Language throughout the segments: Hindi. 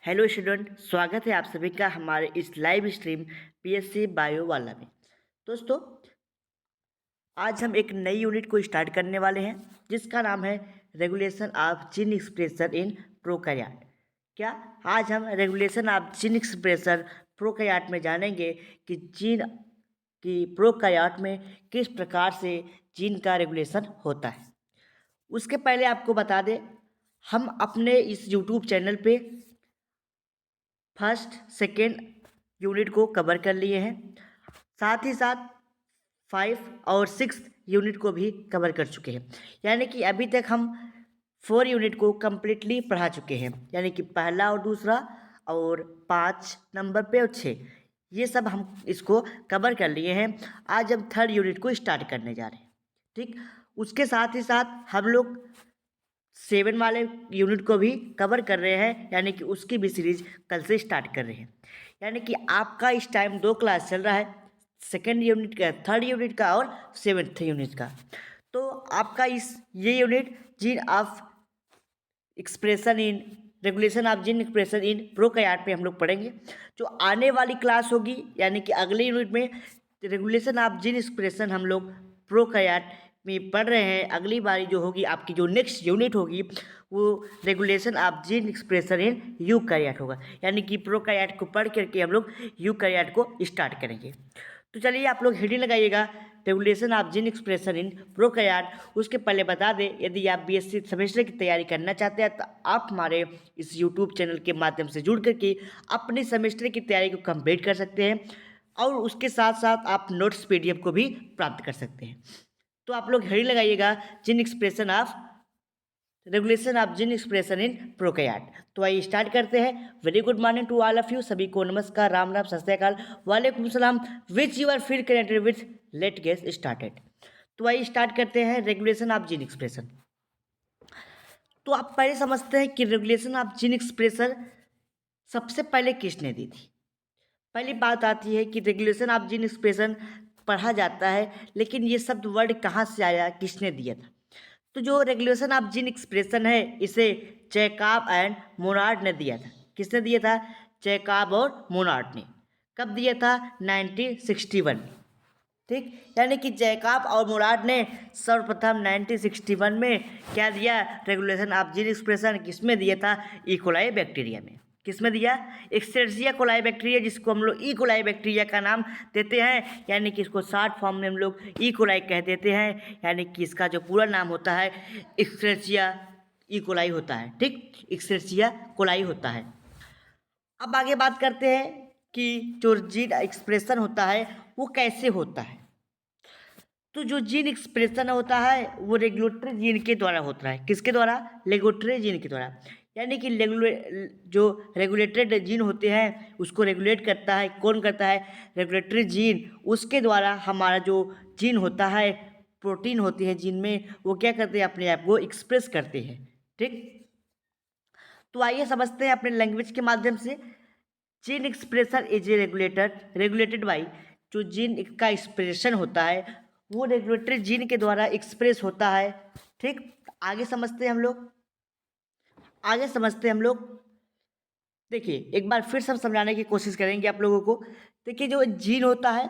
हेलो स्टूडेंट, स्वागत है आप सभी का हमारे इस लाइव स्ट्रीम पीएससी बायो वाला में। दोस्तों, आज हम एक नई यूनिट को स्टार्ट करने वाले हैं जिसका नाम है regulation of gene expression in prokaryote. क्या आज हम regulation of gene expression prokaryote में जानेंगे कि जीन की प्रोकैरियोट में किस प्रकार से जीन का रेगुलेशन होता है। उसके पहले आपको बता दें, हम अपने इस यूट्यूब चैनल पे फर्स्ट सेकेंड यूनिट को कवर कर लिए हैं, साथ ही साथ 5 और 6 यूनिट को भी कवर कर चुके हैं। यानी कि अभी तक हम 4 यूनिट को कम्प्लीटली पढ़ा चुके हैं, यानी कि पहला और दूसरा और 5 नंबर पे और 6, ये सब हम इसको कवर कर लिए हैं। आज हम 3rd यूनिट को स्टार्ट करने जा रहे हैं। ठीक, उसके साथ ही साथ हम लोग 7 वाले यूनिट को भी कवर कर रहे हैं, यानी कि उसकी भी सीरीज कल से स्टार्ट कर रहे हैं। यानी कि आपका इस टाइम 2 क्लास चल रहा है, 2nd यूनिट का, 3rd यूनिट का और 7th यूनिट का। तो आपका ये unit gene of expression in regulation of gene expression in prokaryote पे हम लोग पढ़ेंगे। जो आने वाली क्लास होगी, यानी कि अगले यूनिट में रेगुलेशन ऑफ जीन एक्सप्रेशन हम लोग प्रोकैरियोट में पढ़ रहे हैं। अगली बारी जो होगी, आपकी जो नेक्स्ट यूनिट होगी, वो regulation of gene expression in eukaryote होगा। यानी कि प्रोकैरियोट को पढ़ करके हम लोग यूकैरियोट को स्टार्ट करेंगे। तो चलिए आप लोग हेडिंग लगाइएगा, regulation of gene expression in prokaryote. उसके पहले बता दें, यदि आप बीएससी सेमेस्टर की तैयारी करना चाहते हैं तो आप हमारे इस यूट्यूब चैनल के माध्यम से जुड़ करके अपने सेमेस्टर की तैयारी को कंप्लीट कर सकते हैं और उसके साथ साथ आप नोट्स पीडीएफ को भी प्राप्त कर सकते हैं। तो आप लोग हेडिंग लगाइएगा, gene expression of regulation of gene expression in prokaryote. तो आइए स्टार्ट करते हैं। Very good morning to all of you, सभी को नमस्कार, राम राम, सत श्री अकाल, वालेकुम सलाम, which you are feel connected with, let get started. तो आइए स्टार्ट करते हैं रेगुलेशन ऑफ जीन एक्सप्रेशन। तो आप पहले समझते हैं कि रेगुलेशन ऑफ जीन एक्सप्रेशन सबसे पहले किसने दी थी। पहली बात आती है कि रेगुलेशन ऑफ जीन एक्सप्रेशन पढ़ा जाता है, लेकिन ये शब्द वर्ड कहाँ से आया, किसने दिया था। तो जो रेगुलेशन ऑफ जीन एक्सप्रेशन है, इसे जैकब एंड मोनार्ड ने दिया था। किसने दिया था? जैकब और मोनार्ड ने। कब दिया था? 1961। ठीक, यानी कि जैकब और मोनार्ड ने सर्वप्रथम 1961 में क्या दिया? Regulation of gene expression. किसमें दिया था? इकोलाई बैक्टीरिया में। किसमें दिया? एक्सेरसिया कोलाई बैक्टीरिया, जिसको हम लोग ई कोलाई बैक्टीरिया का नाम देते हैं, यानी कि इसको शॉर्ट फॉर्म में हम लोग ई कोलाई कह देते हैं, यानी कि इसका जो पूरा नाम होता है एक्सेरसिया ई कोलाई होता है। ठीक, एक्सेरसिया कोलाई होता है। अब आगे बात करते हैं कि जो जीन एक्सप्रेशन होता है वो कैसे होता है। तो जो जीन एक्सप्रेशन होता है वो रेगुलेटरी जीन के द्वारा होता है। किसके द्वारा? रेगुलेटरी जीन के द्वारा। यानी कि जो रेगुलेटेड जीन होते हैं उसको रेगुलेट करता है। कौन करता है? Regulatory gene. उसके द्वारा हमारा जो जीन होता है, प्रोटीन होती है जीन में, वो क्या करते हैं? अपने आप को एक्सप्रेस करते हैं। ठीक, तो आइए समझते हैं अपने लैंग्वेज के माध्यम से। Gene expression is a regulated by, जो जीन का एक्सप्रेशन होता है वो रेगुलेटरी जीन के द्वारा एक्सप्रेस होता है। ठीक, आगे समझते हैं हम लोग, देखिए एक बार फिर से हम समझाने की कोशिश करेंगे आप लोगों को। देखिए, जो जीन होता है,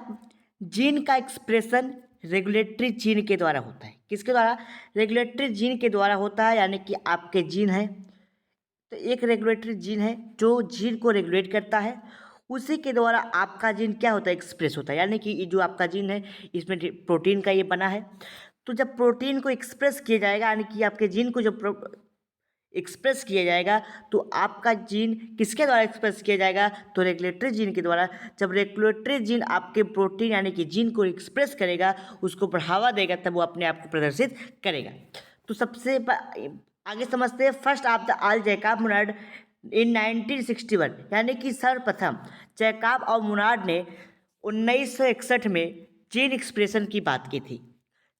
जीन का एक्सप्रेशन रेगुलेटरी जीन के द्वारा होता है। किसके द्वारा? रेगुलेटरी जीन के द्वारा होता है। यानी कि आपके जीन है, तो एक रेगुलेटरी जीन है जो जीन को रेगुलेट करता है, उसी के द्वारा आपका जीन क्या होता है? एक्सप्रेस होता है। यानी कि ये जो आपका जीन है, इसमें प्रोटीन का ये बना है। तो जब प्रोटीन को एक्सप्रेस किया जाएगा, यानी कि आपके जीन को जब एक्सप्रेस किया जाएगा, तो आपका जीन किसके द्वारा एक्सप्रेस किया जाएगा? तो रेगुलेटरी जीन के द्वारा। जब रेगुलेटरी जीन आपके प्रोटीन यानी कि जीन को एक्सप्रेस करेगा, उसको बढ़ावा देगा, तब वो अपने आप को प्रदर्शित करेगा। तो आगे समझते हैं। First of the all Jacob Monod in 1961, यानी कि सर्वप्रथम जैकब और मोनार्ड ने 1961 में जीन एक्सप्रेशन की बात की थी।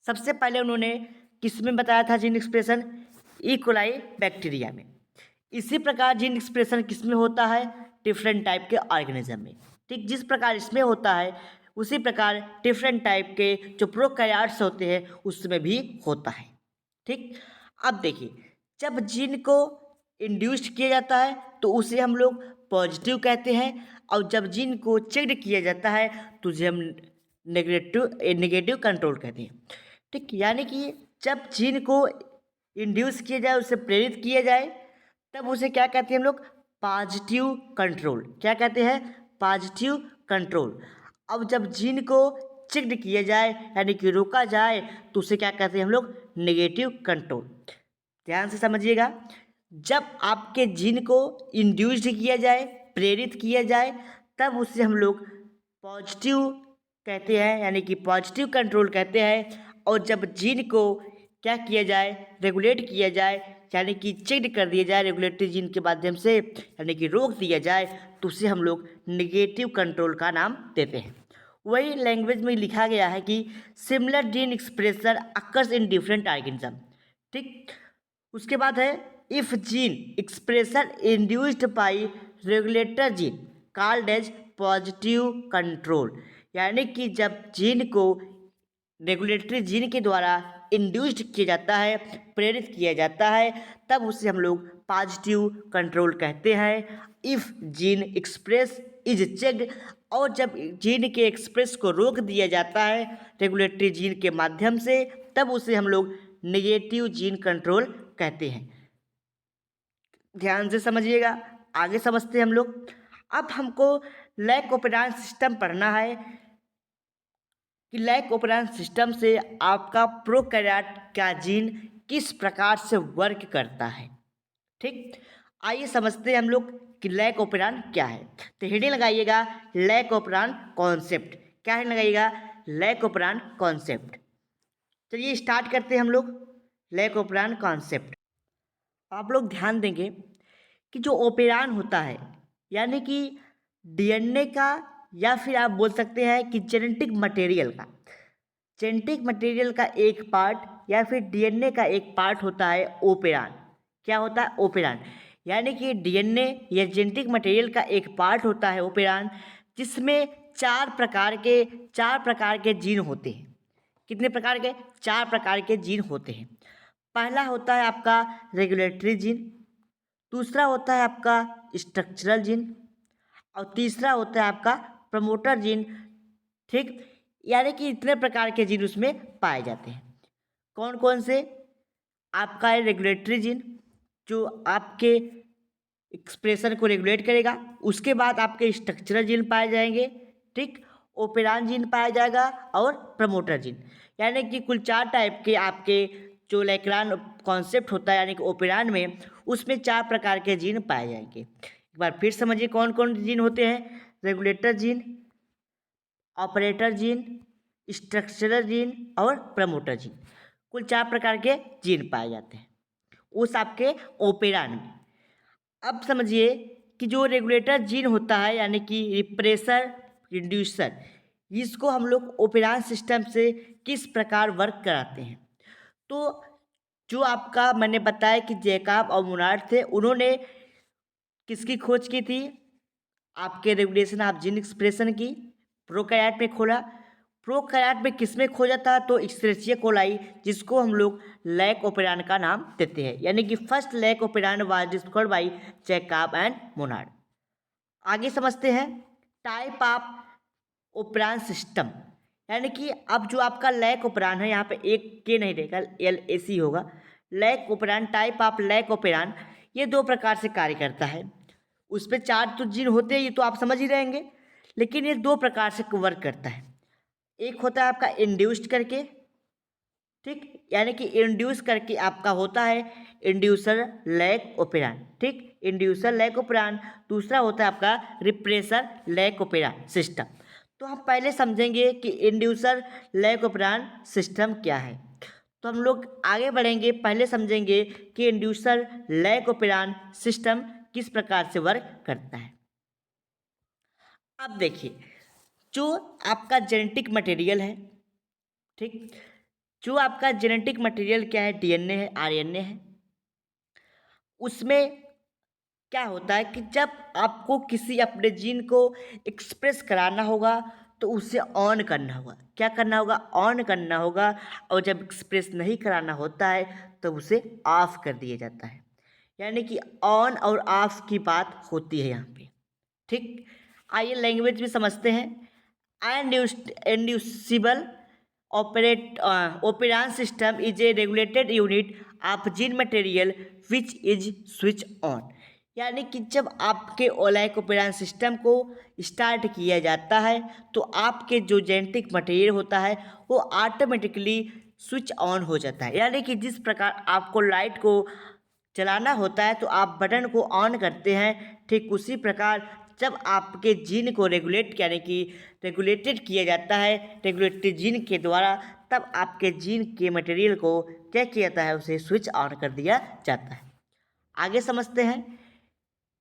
सबसे पहले उन्होंने किस में बताया था gene expression? E coli bacteria में। इसी प्रकार जीन एक्सप्रेशन किस में होता है? डिफरेंट टाइप के ऑर्गेनिज्म में। ठीक, जिस प्रकार इसमें होता है उसी प्रकार डिफरेंट टाइप के जो प्रोकैरियोट्स होते हैं उसमें भी होता है। ठीक, अब देखिए, जब जीन को इंड्यूस्ड किया जाता है तो उसे हम लोग पॉजिटिव कहते हैं, और जब जीन को चेक्ड किया जाता है तो उसे हम नेगेटिव कंट्रोल कहते हैं। ठीक, यानी कि जब जीन को इंड्यूस किया जाए, उसे प्रेरित किया जाए, तब उसे क्या कहते हैं हम लोग? Positive control. क्या कहते हैं? Positive control. अब जब जीन को चेक्ड किया जाए यानी कि रोका जाए तो उसे क्या कहते हैं हम लोग? Negative control. ध्यान से समझिएगा, जब आपके जीन को इंड्यूस्ड किया जाए, प्रेरित किया जाए, तब उसे हम लोग पॉजिटिव कहते हैं यानी कि पॉजिटिव कंट्रोल कहते हैं। और जब जीन को क्या किया जाए? रेगुलेट किया जाए यानी कि चेक कर दिया जाए रेगुलेटरी जीन के माध्यम से, यानी कि रोक दिया जाए, तो उसे हम लोग निगेटिव कंट्रोल का नाम देते हैं। वही लैंग्वेज में लिखा गया है कि similar gene expression occurs in different organism. ठीक, उसके बाद है if gene expression induced by regulator gene called as positive control, यानी कि जब जीन को रेगुलेटरी जीन के द्वारा इंड्यूस्ड किया जाता है, प्रेरित किया जाता है, तब उसे हम लोग पॉजिटिव कंट्रोल कहते हैं। If gene express is checked, और जब जीन के एक्सप्रेस को रोक दिया जाता है रेगुलेटरी जीन के माध्यम से, तब उसे हम लोग नेगेटिव जीन कंट्रोल कहते हैं। ध्यान से समझिएगा, आगे समझते हैं हम लोग। अब हमको लैक ऑपरेंड सिस्टम पढ़ना है कि लैक ऑपरेंड सिस्टम से आपका प्रोकैरियोट का जीन किस प्रकार से वर्क करता है। ठीक, आइए समझते हैं हम लोग कि लैक ऑपरेंड क्या है। तो हेडिंग लगाइएगा लैक ऑपरेंड कॉन्सेप्ट। क्या है लगाइएगा? Lack operand concept. चलिए स्टार्ट करते हैं हम लोग लैक ऑपरेंड कॉन्सेप्ट। आप लोग ध्यान देंगे कि जो ओपेरान होता है यानी कि डीएनए का, या फिर आप बोल सकते हैं कि जेनेटिक मटेरियल का एक पार्ट या फिर डीएनए का एक पार्ट होता है ओपेरान। क्या होता है? ओपेरान। यानी कि डीएनए या जेनेटिक मटेरियल का एक पार्ट होता है ओपेरान, जिसमें चार प्रकार के जीन होते हैं। कितने प्रकार के? 4 प्रकार के जीन होते हैं। पहला होता है आपका रेगुलेटरी जीन, दूसरा होता है आपका स्ट्रक्चरल जीन, और तीसरा होता है आपका प्रमोटर जीन। ठीक, यानी कि इतने प्रकार के जीन उसमें पाए जाते हैं। कौन कौन से? आपका है रेगुलेटरी जीन जो आपके एक्सप्रेशन को रेगुलेट करेगा, उसके बाद आपके स्ट्रक्चरल जीन पाए जाएंगे। ठीक, ओपेरान जीन पाया जाएगा और प्रमोटर जीन, यानी कि कुल 4 टाइप के आपके जो लैक्रान कॉन्सेप्ट होता है यानी कि ओपेरान में, उसमें 4 प्रकार के जीन पाए जाएंगे। एक बार फिर समझिए कौन कौन जीन होते हैं? Regulator gene, operator gene, structural gene और प्रमोटर जीन। कुल 4 प्रकार के जीन पाए जाते हैं उस आपके ओपेरान में। अब समझिए कि जो रेगुलेटर जीन होता है यानी कि रिप्रेसर इंड्यूसर, इसको हम लोग ओपेरान सिस्टम से किस प्रकार वर्क कराते हैं। तो जो आपका मैंने बताया कि जैकब और मोनार्ड थे, उन्होंने किसकी खोज की थी? आपके रेगुलेशन ऑफ जीन एक्सप्रेशन की प्रोकैरियोट में खोला। प्रोकैरियोट में किसमें खोजा था? तो इश्चेरिचिया कोलाई, जिसको हम लोग लैक ऑपरेंड का नाम देते हैं, यानी कि first lack operand was discovered by Jacob and Monod. आगे समझते हैं टाइप ऑफ ऑपरेंड सिस्टम, यानी कि अब जो आपका लैक ऑपरेंड है, यहाँ पे एक के नहीं रहेगा, LAC होगा। Lack operand, type of lack operand, ये 2 प्रकार से कार्य करता है। उस पर 4 तो जीन होते हैं, ये तो आप समझ ही रहेंगे, लेकिन ये 2 प्रकार से वर्क करता है। एक होता है आपका इंड्यूस्ड करके, ठीक, यानी कि इंड्यूस करके आपका होता है इंड्यूसर लैक ऑपरेंड। ठीक, इंड्यूसर लैक ऑपरेंड। दूसरा होता है आपका रिप्रेसर लैक ऑपरेंड सिस्टम। तो हम पहले समझेंगे कि इंड्यूसर लैक ऑपरेंड सिस्टम क्या है। तो हम लोग आगे बढ़ेंगे, पहले समझेंगे कि इंड्यूसर लैक ऑपरेंड सिस्टम किस प्रकार से वर्क करता है। अब देखिए, जो आपका जेनेटिक मटेरियल है, ठीक, जो आपका जेनेटिक मटेरियल क्या है? डीएनए है, आरएनए है। उसमें क्या होता है कि जब आपको किसी अपने जीन को एक्सप्रेस कराना होगा तो उसे ऑन करना होगा। क्या करना होगा? ऑन करना होगा। और जब एक्सप्रेस नहीं कराना होता है तो उसे ऑफ कर दिया जाता है। यानी कि ऑन और ऑफ की बात होती है यहाँ पे। ठीक, आइए लैंग्वेज भी समझते हैं। Inducible operand system is a regulated unit of gene material which is switch on। यानी कि जब आपके ओलाइक ऑपरेंड सिस्टम को स्टार्ट किया जाता है तो आपके जो जेनेटिक मटेरियल होता है वो ऑटोमेटिकली स्विच ऑन हो जाता है। यानी कि जिस प्रकार आपको लाइट को चलाना होता है तो आप बटन को ऑन करते हैं, ठीक उसी प्रकार जब आपके जीन को रेगुलेट यानी कि रेगुलेटेड किया जाता है रेगुलेटेड जीन के द्वारा, तब आपके जीन के मटेरियल को क्या किया जाता है, उसे स्विच ऑन कर दिया जाता है। आगे समझते हैं।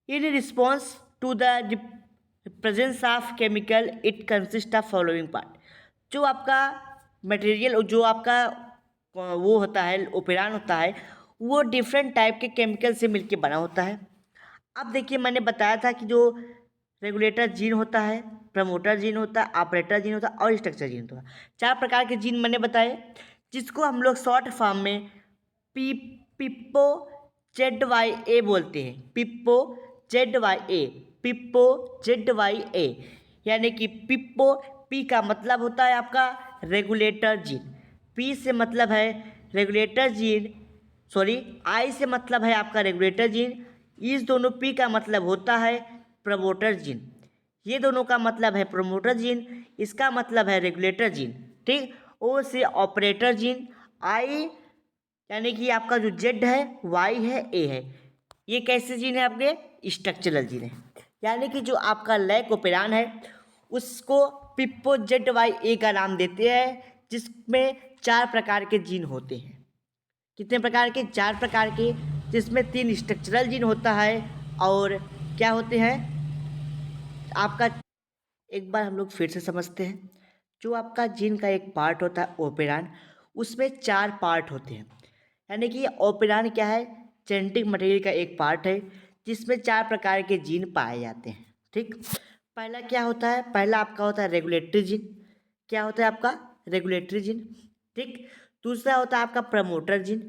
In response to the presence of chemical it consist of following part. जो आपका मटेरियल जो आपका वो होता है ओपेरान होता है वो डिफरेंट टाइप के केमिकल से मिलके बना होता है। अब देखिए मैंने बताया था कि जो रेगुलेटर जीन होता है, प्रमोटर जीन होता है, ऑपरेटर जीन होता है और स्ट्रक्चर जीन होता है। 4 प्रकार के जीन मैंने बताए जिसको हम लोग शॉर्ट फॉर्म में पिप्पो ZYA बोलते हैं। पिप्पो ZYA, पिप्पो ZYA यानी कि पिप्पो, पी का मतलब होता है आपका रेगुलेटर जीन, पी से मतलब है रेगुलेटर जीन, सॉरी आई से मतलब है आपका रेगुलेटर जीन, इस दोनों पी का मतलब होता है प्रमोटर जीन, ये दोनों का मतलब है प्रमोटर जीन, इसका मतलब है रेगुलेटर जीन। ठीक, ओ से ऑपरेटर जीन, आई यानी कि आपका जो जेड है, वाई है, ए है, ये कैसे जीन है आपके स्ट्रक्चरल जीन है। यानी कि जो आपका लैक ओपेरान है उसको पिप्पो ZYA का नाम देते हैं, जिसमें 4 प्रकार के जीन होते हैं। कितने प्रकार के? 4 प्रकार के, जिसमें 3 स्ट्रक्चरल जीन होता है और क्या होते हैं आपका, एक बार हम लोग फिर से समझते हैं। जो आपका जीन का एक पार्ट होता है ओपेरान, उसमें 4 पार्ट होते हैं। यानी कि ओपेरान क्या है, जेनेटिक मटेरियल का एक पार्ट है जिसमें 4 प्रकार के जीन पाए जाते हैं। ठीक, पहला क्या होता है, पहला आपका होता है रेगुलेटरी जीन। क्या होता है आपका रेगुलेटरी जीन। ठीक, दूसरा होता है आपका प्रमोटर जीन,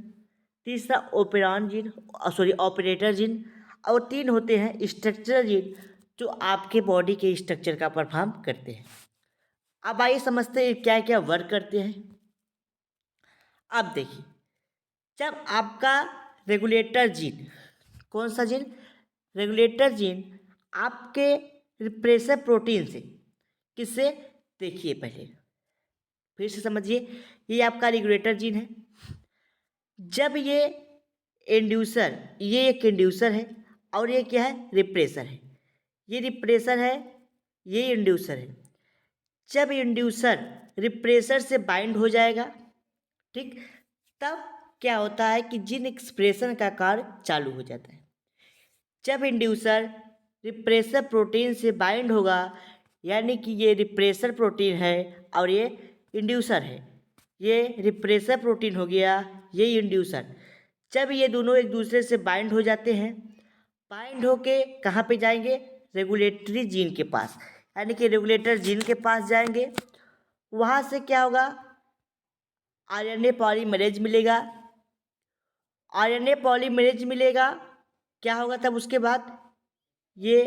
तीसरा operon gene sorry operator gene, और 3 होते हैं स्ट्रक्चरल जीन जो आपके बॉडी के स्ट्रक्चर का परफॉर्म करते हैं। अब आइए समझते हैं क्या क्या वर्क करते हैं। अब देखिए, जब आपका रेगुलेटर जीन, कौन सा जीन, रेगुलेटर जीन आपके रिप्रेसर प्रोटीन से, किससे, देखिए पहले फिर से समझिए, ये आपका रेगुलेटर जीन है। जब ये एक इंड्यूसर है और ये क्या है, रिप्रेसर है, ये रिप्रेसर है, ये इंड्यूसर है। जब इंड्यूसर रिप्रेसर से बाइंड हो जाएगा, ठीक, तब क्या होता है कि जीन एक्सप्रेशन का कार्य चालू हो जाता है। जब इंड्यूसर रिप्रेसर प्रोटीन से बाइंड होगा, यानी कि ये रिप्रेसर प्रोटीन है और ये इंड्यूसर है, ये रिप्रेसर प्रोटीन हो गया, ये इंड्यूसर। जब ये दोनों एक दूसरे से बाइंड हो जाते हैं, बाइंड होके कहाँ पे जाएंगे, रेगुलेटरी जीन के पास, यानी कि रेगुलेटर जीन के पास जाएंगे। वहाँ से क्या होगा, RNA पॉलीमरेज मिलेगा, RNA पॉलीमरेज मिलेगा, क्या होगा तब उसके बाद ये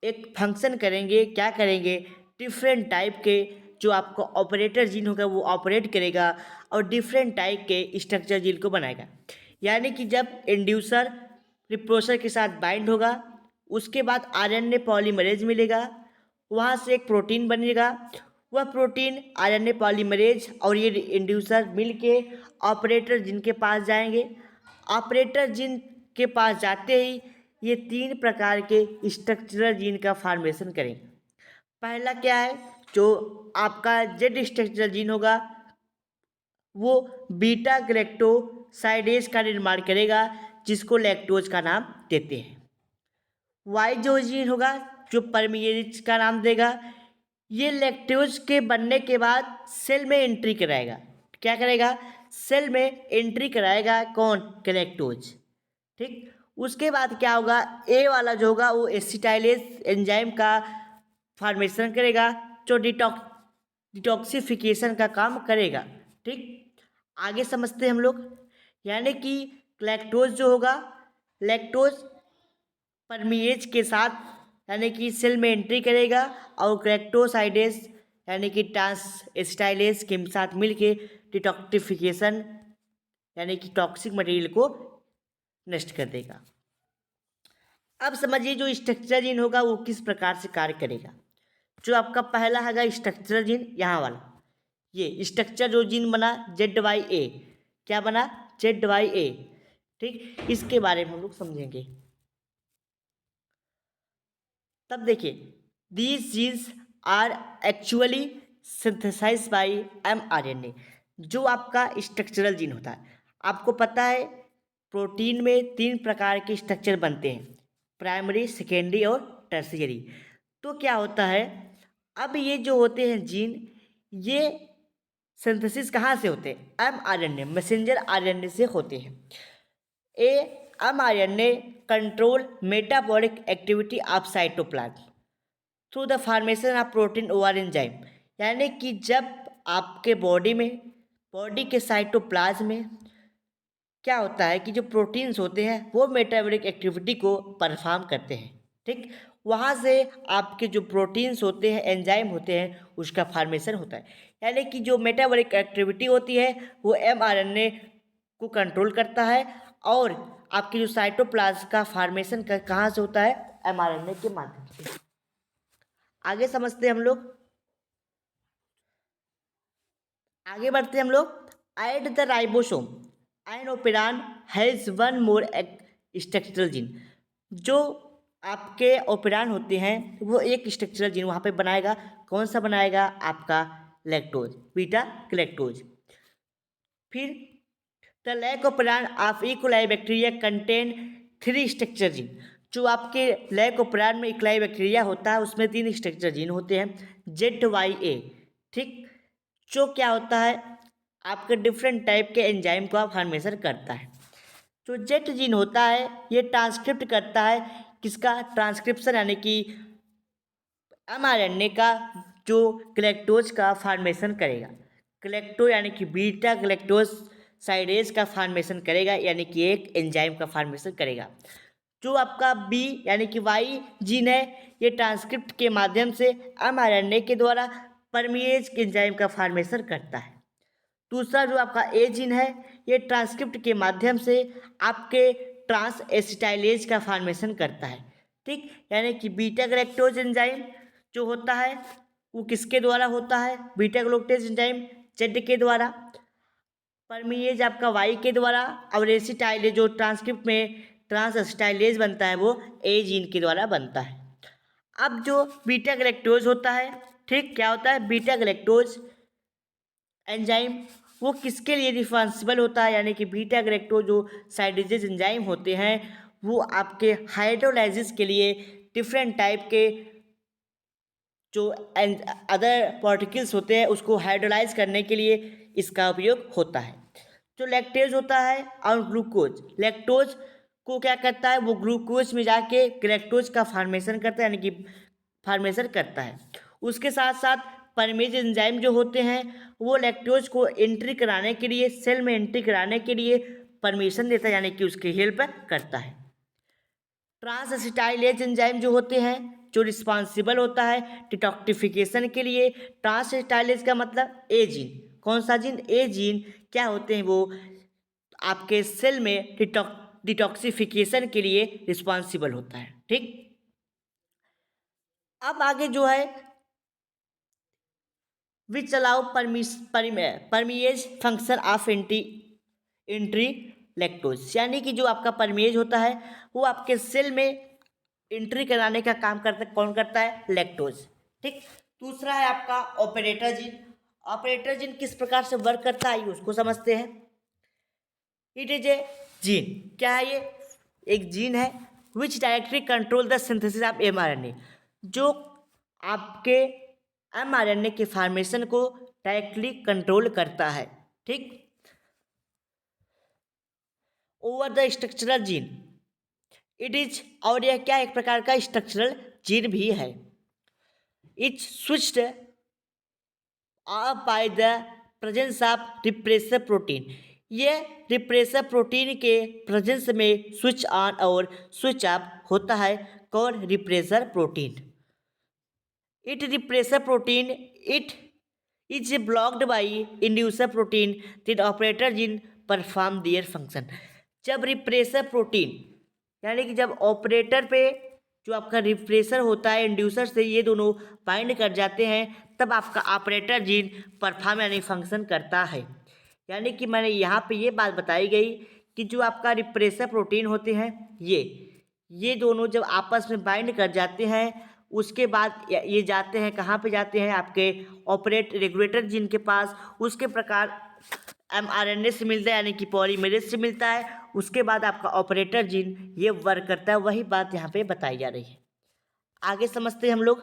एक फंक्शन करेंगे, क्या करेंगे, डिफरेंट टाइप के जो आपको ऑपरेटर जीन होगा वो ऑपरेट करेगा और डिफरेंट टाइप के स्ट्रक्चर जीन को बनाएगा। यानी कि जब इंड्यूसर रिप्रोसर के साथ बाइंड होगा, उसके बाद RNA पॉलीमरेज मिलेगा, वहाँ से एक प्रोटीन बनेगा, वह प्रोटीन RNA पॉलीमरेज और ये इंड्यूसर मिलके ऑपरेटर जीन के पास जाएंगे। ऑपरेटर जीन के पास जाते ही ये 3 प्रकार के स्ट्रक्चरल जीन का फॉर्मेशन करेंगे। पहला क्या है, जो आपका जेड स्ट्रक्चरल जीन होगा वो बीटा गैलेक्टोसाइडेज का निर्माण करेगा, जिसको लैक्टोज का नाम देते हैं। वाई जो जीन होगा जो परमियेज का नाम देगा, ये लैक्टोज के बनने के बाद सेल में एंट्री कराएगा। क्या करेगा, सेल में एंट्री कराएगा, कौन, गैलेक्टोज। ठीक, उसके बाद क्या होगा, ए वाला जो होगा वो एसिटाइलेज एंजाइम का फॉर्मेशन करेगा जो डिटॉक्सिफिकेशन का काम करेगा। ठीक, आगे समझते हैं हम लोग। यानी कि लैक्टोज जो होगा लैक्टोज परमीएज के साथ यानी कि सेल में एंट्री करेगा और ग्लैक्टोसाइडेज यानी कि ट्रांसएसिटाइलेज के साथ मिलके डिटॉक्सिफिकेशन यानी कि टॉक्सिक मटेरियल को नष्ट कर देगा। अब समझिए जो स्ट्रक्चरल जीन होगा वो किस प्रकार से कार्य करेगा। जो आपका पहला हैगा स्ट्रक्चरल जीन, यहाँ वाला ये स्ट्रक्चर जो जीन बना ZYA, क्या बना ZYA, ठीक, इसके बारे में हम लोग समझेंगे। तब देखिए these genes are actually synthesized by mRNA। जो आपका स्ट्रक्चरल जीन होता है, आपको पता है प्रोटीन में 3 प्रकार के स्ट्रक्चर बनते हैं, प्राइमरी, सेकेंडरी और टर्शियरी। तो क्या होता है, अब ये जो होते हैं जीन, ये सिंथेसिस कहाँ से होते हैं, mRNA मैसेंजर RNA से होते हैं। mRNA control metabolic activity of cytoplasm through the formation of protein over enzyme. यानी कि जब आपके बॉडी के साइटोप्लाज्म में क्या होता है कि जो प्रोटीन्स होते हैं वो मेटाबॉलिक एक्टिविटी को परफॉर्म करते हैं, ठीक, वहाँ से आपके जो प्रोटीन्स होते हैं, एंजाइम होते हैं, उसका फॉर्मेशन होता है। यानी कि जो मेटाबॉलिक एक्टिविटी होती है वो mRNA को कंट्रोल करता है और आपकी जो साइटोप्लाज्म का फॉर्मेशन कहाँ से होता है, mRNA के माध्यम से। आगे समझते हैं हम लोग, आगे बढ़ते हैं हम लोग। At the ribosome an operon has one more structural gene. जो आपके ओपेरान होते हैं वो एक स्ट्रक्चरल जीन वहाँ पे बनाएगा। कौन सा बनाएगा, आपका लैक्टोज, बीटा ग्लैक्टोज। फिर the lac operon of E coli bacteria contain 3 structure gene. जो आपके लैक ओपेरान में इकोलाई बैक्टीरिया होता है उसमें 3 स्ट्रक्चर जीन होते हैं ZYA, ठीक, जो क्या होता है आपके डिफरेंट टाइप के एंजाइम का फॉर्मेशन करता है। जो जेट जीन होता है ये ट्रांसक्रिप्ट करता है किसका, ट्रांसक्रिप्शन यानी कि mRNA का जो ग्लैक्टोज का फॉर्मेशन करेगा। ग्लैक्टो यानी कि बीटा ग्लैक्टोज साइडेज का फॉर्मेशन करेगा, यानी कि एक एंजाइम का फॉर्मेशन करेगा। जो आपका बी यानी कि वाई जीन है ये ट्रांसक्रिप्ट के माध्यम से mRNA के द्वारा परमीएज एंजाइम का फॉर्मेशन करता है। दूसरा जो आपका ए जीन है ये ट्रांसक्रिप्ट के माध्यम से आपके ट्रांसएसिटाइलेज का फॉर्मेशन करता है, ठीक, यानी कि बीटा ग्लैक्टोज एंजाइम जो होता है वो किसके द्वारा होता है, बीटा ग्लूकेज एंजाइम जेड के द्वारा, परमीएज आपका वाई के द्वारा, और एसिटाइलेज जो ट्रांसक्रिप्ट में ट्रांसएसिटाइलेज बनता है वो ए जीन के द्वारा बनता है। अब जो बीटा ग्लैक्टोज होता है, ठीक, क्या होता है, बीटा ग्लैक्टोज एंजाइम वो किसके लिए रिस्पॉन्सिबल होता है, यानी कि बीटा ग्लैक्टोज जो साइडेजेज एंजाइम होते हैं वो आपके हाइड्रोलाइसिस के लिए डिफरेंट टाइप के जो अदर पार्टिकल्स होते हैं उसको हाइड्रोलाइज करने के लिए इसका उपयोग होता है। जो लैक्टेज होता है और ग्लूकोज, लैक्टोज को क्या करता है, वो ग्लूकोज में जाके ग्लैक्टोज का फॉर्मेशन करता है, यानी कि फॉर्मेशन करता है। उसके साथ साथ परमेज एंजाइम जो होते हैं वो लैक्टोज को एंट्री कराने के लिए, सेल में एंट्री कराने के लिए परमिशन देता है, यानी कि उसकी हेल्प करता है। ट्रांसएसिटाइलेज एंजाइम जो होते हैं जो रिस्पॉन्सिबल होता है डिटॉक्सिफिकेशन के लिए। ट्रांसएसिटाइलेज का मतलब ए जीन, कौन सा जीन, ए जीन क्या होते हैं, वो आपके सेल में डिटॉक्सिफिकेशन के लिए रिस्पॉन्सिबल होता है, ठीक। अब आगे जो है which allow परमीएज function of entry lactose, यानी कि जो आपका परमीएज होता है वो आपके सेल में एंट्री कराने का काम करता है, कौन करता है, लैक्टोज, ठीक। दूसरा है आपका ऑपरेटर जीन। ऑपरेटर जीन किस प्रकार से वर्क करता है उसको समझते हैं। इट इज ए जीन, क्या है ये, एक जीन है विच directly control the synthesis of mRNA, जो आपके mRNA के फॉर्मेशन को डायरेक्टली कंट्रोल करता है, ठीक। Over the structural gene it is, और यह क्या एक प्रकार का स्ट्रक्चरल जीन भी है। It switched by the presence of repressor protein, ये रिप्रेसर प्रोटीन के प्रेजेंस में स्विच ऑन और स्विच ऑफ होता है। कौन? Repressor protein. It repressor protein it is blocked by inducer protein the operator gene perform their function. जब रिप्रेसर प्रोटीन यानी कि जब ऑपरेटर पे जो आपका रिप्रेसर होता है इंड्यूसर से ये दोनों बाइंड कर जाते हैं तब आपका ऑपरेटर जीन परफॉर्म यानी फंक्शन करता है। यानी कि मैंने यहाँ पे ये बात बताई गई कि जो आपका रिप्रेसर प्रोटीन होते हैं ये दोनों जब आपस में बाइंड कर जाते हैं उसके बाद ये जाते हैं कहाँ पे जाते हैं? आपके रेगुलेटर जीन के पास। उसके प्रकार mRNA से मिलता है यानी कि पॉलीमरेज से मिलता है। उसके बाद आपका ऑपरेटर जीन ये वर्क करता है। वही बात यहाँ पे बताई जा रही है। आगे समझते हैं हम लोग।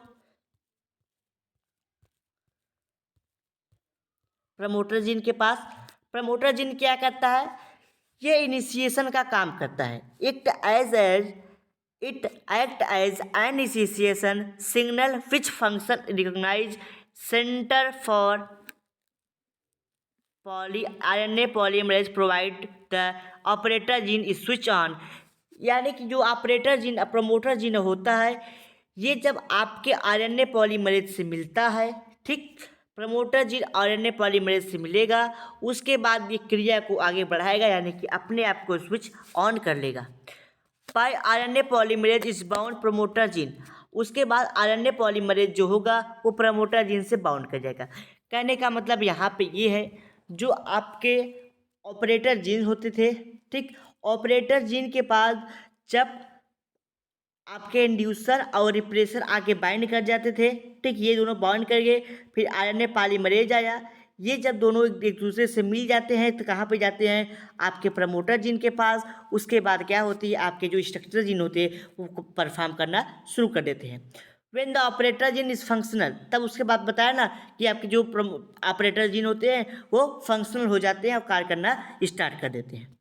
प्रमोटर जीन के पास प्रमोटर जीन क्या करता है? ये इनिशिएशन का काम करता है। It act as an initiation signal which function recognize centre for RNA polymerase provide the operator gene is switch on. यानी कि जो ऑपरेटर जीन प्रमोटर जीन होता है ये जब आपके RNA पॉलीमरेज से मिलता है, ठीक, प्रमोटर जीन RNA पॉलीमरेज से मिलेगा उसके बाद ये क्रिया को आगे बढ़ाएगा यानी कि अपने आप को स्विच ऑन कर लेगा। By RNA polymerase is bound promoter gene. उसके बाद RNA पॉलीमरेज जो होगा वो प्रमोटर जीन से बाउंड कर जाएगा। कहने का मतलब यहाँ पे ये है जो आपके ऑपरेटर जीन होते थे, ठीक, ऑपरेटर जीन के बाद जब आपके इंड्यूसर और रिप्रेसर आके बाइंड कर जाते थे, ठीक, ये दोनों बाउंड कर गए। फिर RNA पॉलीमरेज आया। ये जब दोनों एक दूसरे से मिल जाते हैं तो कहाँ पे जाते हैं? आपके प्रमोटर जीन के पास। उसके बाद क्या होती है? आपके जो स्ट्रक्चर जीन होते हैं वो परफॉर्म करना शुरू कर देते हैं। When the operator gene is functional, तब उसके बाद बताया ना कि आपके जो ऑपरेटर जीन होते हैं वो फंक्शनल हो जाते हैं और कार्य करना स्टार्ट कर देते हैं।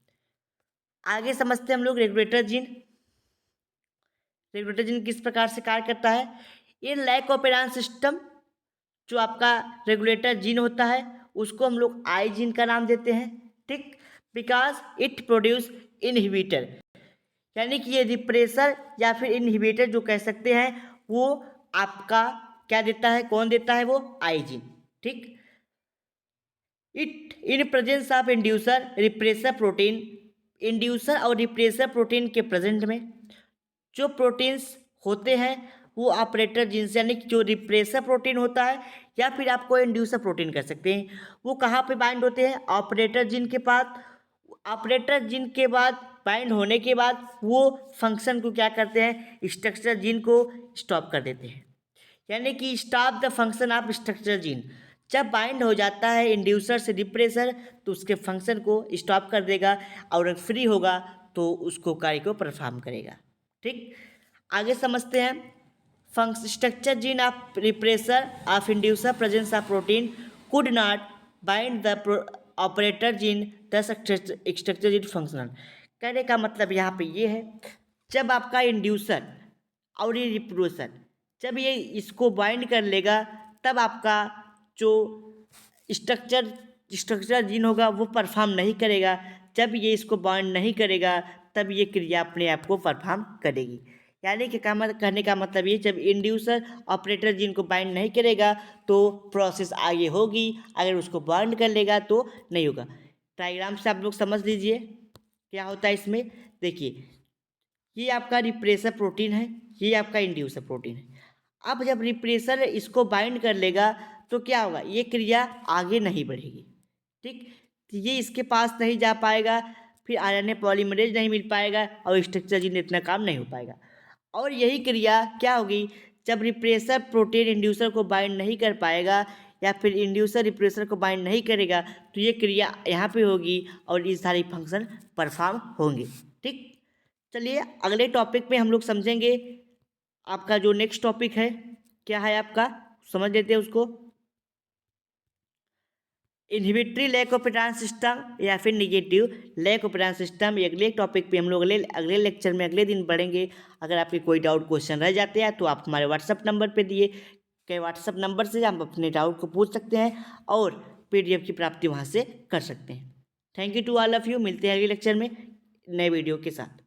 आगे समझते हैं हम लोग रेगुलेटर जीन। रेगुलेटर जीन किस प्रकार से कार्य करता है? ये लैक ऑपरेंस सिस्टम जो आपका रेगुलेटर जीन होता है उसको हम लोग आई जीन का नाम देते हैं, ठीक, बिकॉज इट प्रोड्यूस इनहिबिटर। यानी कि ये रिप्रेसर या फिर इनहिबिटर जो कह सकते हैं वो आपका क्या देता है? कौन देता है? वो आई जीन, ठीक। It in presence of inducer repressor protein. Inducer और रिप्रेसर प्रोटीन के प्रेजेंट में जो प्रोटीन्स होते हैं वो ऑपरेटर जीन से यानी कि जो रिप्रेसर प्रोटीन होता है या फिर आपको इंड्यूसर प्रोटीन कर सकते हैं वो कहाँ पे बाइंड होते हैं? ऑपरेटर जीन के पास। ऑपरेटर जीन के बाद बाइंड होने के बाद वो फंक्शन को क्या करते हैं? स्ट्रक्चर जीन को स्टॉप कर देते हैं। यानी कि stop the function of structure gene. जब बाइंड हो जाता है इंड्यूसर से रिप्रेसर तो उसके फंक्शन को स्टॉप कर देगा और फ्री होगा तो उसको कार्य को परफॉर्म करेगा, ठीक। आगे समझते हैं। Structure gene of repressor of inducer presence of protein could not bind the operator gene the structure gene functional. कहने का मतलब यहाँ पे ये है जब आपका इंड्यूसर और ये रिप्रेसर जब ये इसको बाइंड कर लेगा तब आपका जो स्ट्रक्चर जीन होगा वो परफॉर्म नहीं करेगा। जब ये इसको बाइंड नहीं करेगा तब ये क्रिया अपने आप को परफॉर्म करेगी। यानी कि कहने का मतलब ये जब इंड्यूसर ऑपरेटर जीन को बाइंड नहीं करेगा तो प्रोसेस आगे होगी, अगर उसको बाइंड कर लेगा तो नहीं होगा। डायग्राम से आप लोग समझ लीजिए क्या होता है इसमें। देखिए ये आपका रिप्रेसर प्रोटीन है, ये आपका इंड्यूसर प्रोटीन है। अब जब रिप्रेसर इसको बाइंड कर लेगा तो क्या होगा? ये क्रिया आगे नहीं बढ़ेगी, ठीक, ये इसके पास नहीं जा पाएगा, फिर RNA पॉलीमरेज नहीं मिल पाएगा और स्ट्रक्चर जीन इतना काम नहीं हो पाएगा। और यही क्रिया क्या होगी? जब रिप्रेसर प्रोटीन इंड्यूसर को बाइंड नहीं कर पाएगा या फिर इंड्यूसर रिप्रेसर को बाइंड नहीं करेगा तो ये क्रिया यहाँ पे होगी और ये सारी फंक्शन परफॉर्म होंगे, ठीक। चलिए अगले टॉपिक में हम लोग समझेंगे आपका जो नेक्स्ट टॉपिक है क्या है आपका, समझ लेते हैं उसको। इनहिबिटरी लैक ऑफ ऑपरेंस सिस्टम या फिर निगेटिव लैक ऑफ ऑपरेंस सिस्टम। अगले टॉपिक पे हम लोग अगले लेक्चर में अगले दिन बढ़ेंगे। अगर आपके कोई डाउट क्वेश्चन रह जाते हैं तो आप हमारे व्हाट्सअप नंबर पे दिए गए व्हाट्सअप नंबर से आप अपने डाउट को पूछ सकते हैं और PDF की प्राप्ति वहाँ से कर सकते हैं। Thank you to all of you. मिलते हैं अगले लेक्चर में नए वीडियो के साथ।